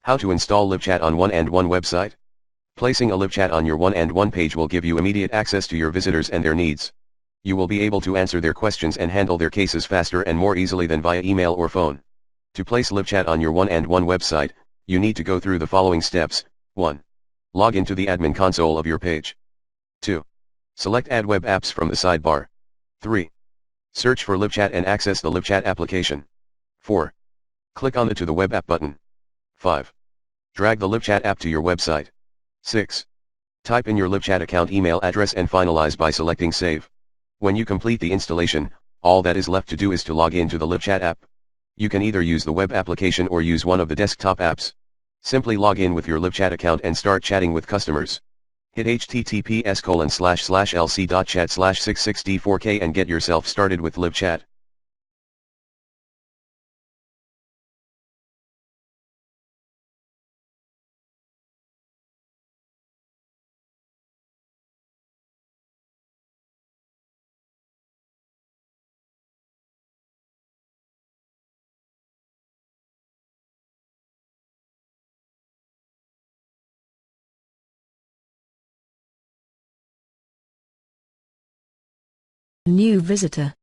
How to install LiveChat on One and One website? Placing a LiveChat on your One and One page will give you immediate access to your visitors and their needs. You will be able to answer their questions and handle their cases faster and more easily than via email or phone. To place LiveChat on your One and One website, you need to go through the following steps. 1. Log into the admin console of your page. 2. Select Add Web Apps from the sidebar. 3. Search for LiveChat and access the LiveChat application. 4. Click on the To the Web App button. 5. Drag the LiveChat app to your website. 6. Type in your LiveChat account email address and finalize by selecting Save. When you complete the installation, all that is left to do is to log in to the LiveChat app. You can either use the web application or use one of the desktop apps. Simply log in with your LiveChat account and start chatting with customers. Hit https://lc.chat/664k and get yourself started with LiveChat. New visitor.